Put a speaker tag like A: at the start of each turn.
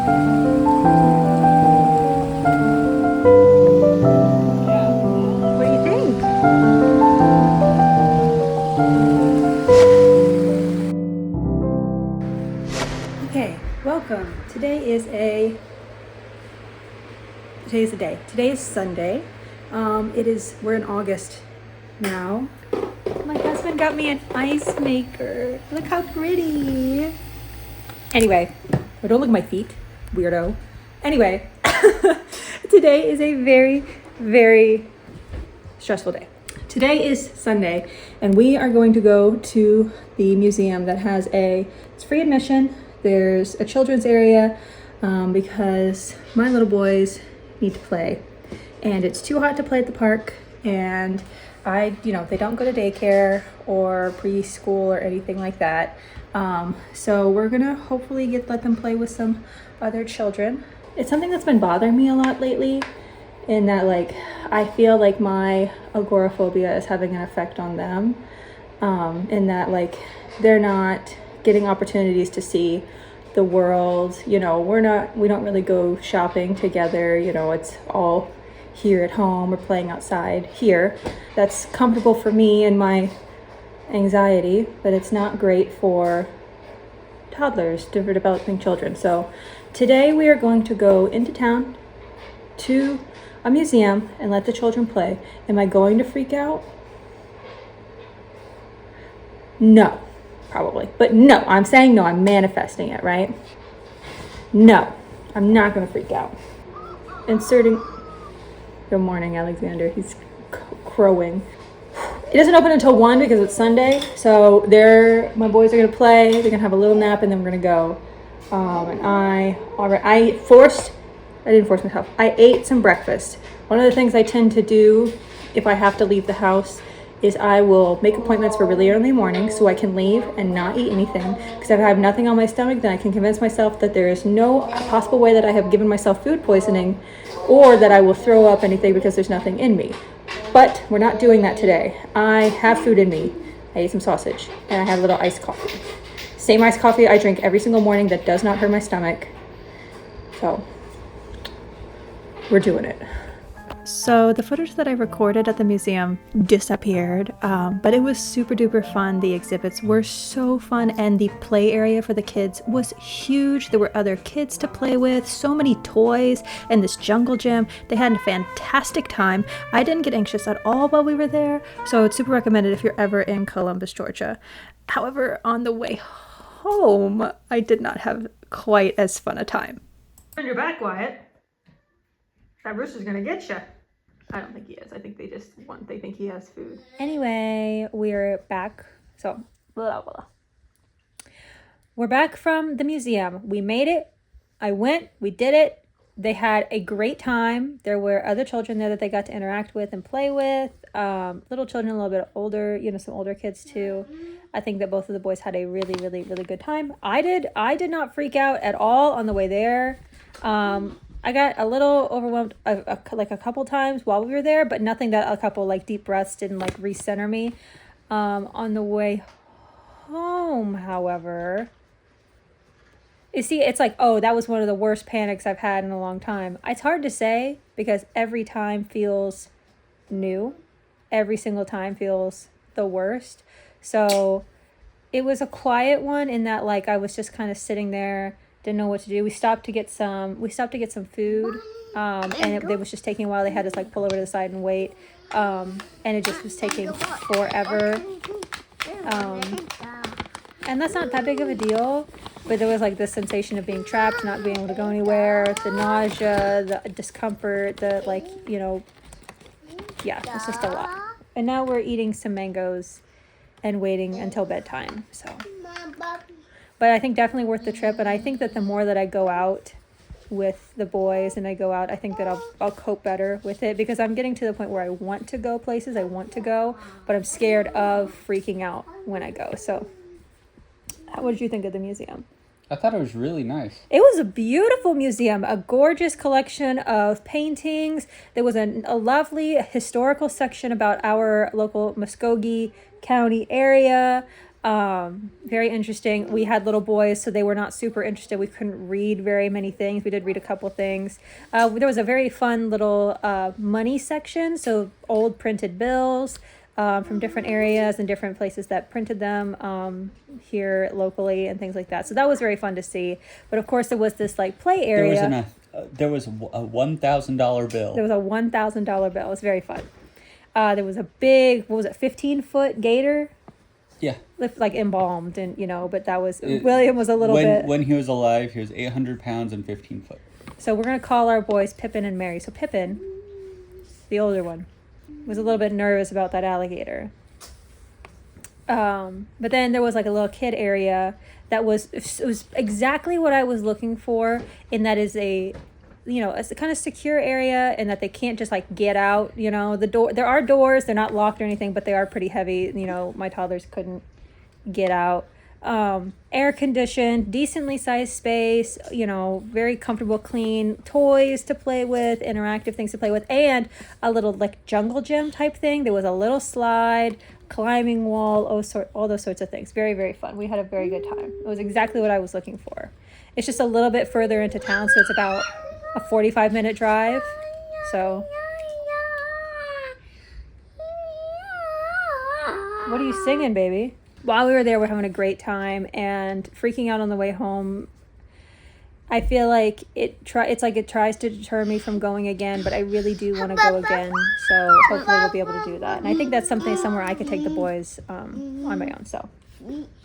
A: What do you think? Okay, welcome. Today's the day. Today is Sunday. We're in August now. My husband got me an ice maker. Look how pretty. Anyway, don't look at my feet, weirdo. Anyway, today is a very, very stressful day. Today is Sunday, and we are going to go to the museum that has it's free admission. There's a children's area because my little boys need to play, and it's too hot to play at the park, and they don't go to daycare or preschool or anything like that. So we're gonna hopefully let them play with some other children. It's something that's been bothering me a lot lately, in that I feel like my agoraphobia is having an effect on them, in that they're not getting opportunities to see the world. We don't really go shopping together. It's all here at home or playing outside here. That's comfortable for me and my anxiety, but it's not great for toddlers, for developing children. So today we are going to go into town to a museum and let the children play. Am I going to freak out? No, probably. But no, I'm saying no, I'm manifesting it, right? No, I'm not going to freak out. Good morning, Alexander. He's crowing. It doesn't open until 1 because it's Sunday. So my boys are going to play. They're going to have a little nap, and then we're going to go. I didn't force myself. I ate some breakfast. One of the things I tend to do if I have to leave the house is I will make appointments for really early morning so I can leave and not eat anything. Because if I have nothing on my stomach, then I can convince myself that there is no possible way that I have given myself food poisoning or that I will throw up anything because there's nothing in me. But we're not doing that today. I have food in me. I ate some sausage and I had a little iced coffee. Same iced coffee I drink every single morning that does not hurt my stomach. So we're doing it. So the footage that I recorded at the museum disappeared, but it was super duper fun. The exhibits were so fun, and the play area for the kids was huge. There were other kids to play with, so many toys, and this jungle gym. They had a fantastic time. I didn't get anxious at all while we were there, so it's super recommended if you're ever in Columbus, Georgia. However, on the way home, I did not have quite as fun a time. Turn your back, Wyatt. That rooster's gonna get you. I don't think he is. I think they think he has food. Anyway, we're back. So, blah, blah. We're back from the museum. We made it. I went. We did it. They had a great time. There were other children there that they got to interact with and play with. Little children, a little bit older, some older kids too. I think that both of the boys had a really, really, really good time. I did not freak out at all on the way there. I got a little overwhelmed a couple times while we were there, but nothing that a couple deep breaths didn't recenter me. On the way home, however, you see, it's that was one of the worst panics I've had in a long time. It's hard to say because every time feels new. Every single time feels the worst. So it was a quiet one in that I was just kind of sitting there, didn't know what to do. We stopped to get some food, and it was just taking a while. They had us pull over to the side and wait, and it just was taking forever. And that's not that big of a deal, but there was this sensation of being trapped, not being able to go anywhere, the nausea, the discomfort, yeah, it's just a lot. And now we're eating some mangoes and waiting until bedtime. So, but I think definitely worth the trip. And I think that the more that I go out with the boys and I go out, I think that I'll cope better with it, because I'm getting to the point where I want to go places, I want to go, but I'm scared of freaking out when I go. So what did you think of the museum?
B: I thought it was really nice.
A: It was a beautiful museum, a gorgeous collection of paintings. There was a lovely historical section about our local Muskogee County area. Very interesting. We had little boys, so they were not super interested. We couldn't read very many things. We did read a couple things. There was a very fun little money section, so old printed bills from different areas and different places that printed them here locally and things like that. So that was very fun to see. But of course, there was this like play area.
B: There was a $1,000 bill.
A: There was a $1,000 bill. It was very fun. There was a big, 15-foot gator.
B: Yeah.
A: Like embalmed, and but that was William was a little bit.
B: When he was alive, he was 800 pounds and 15 foot.
A: So we're gonna call our boys Pippin and Mary. So Pippin, the older one, was a little bit nervous about that alligator. But then there was like a little kid area that was exactly what I was looking for, and that is it's a kind of secure area, and that they can't just like get out. The door, there are doors, they're not locked or anything, but they are pretty heavy. My toddlers couldn't get out. Air conditioned, decently sized space, very comfortable, clean toys to play with, interactive things to play with, and a little like jungle gym type thing. There was a little slide, climbing wall, all those sorts of things. Very, very fun. We had a very good time. It was exactly what I was looking for. It's just a little bit further into town, so it's about a 45-minute drive. So what are you singing, baby? While we were there, we're having a great time and freaking out on the way home. I feel like it tries to deter me from going again, but I really do want to go again. So hopefully we'll be able to do that. And I think that's somewhere I could take the boys on my own. So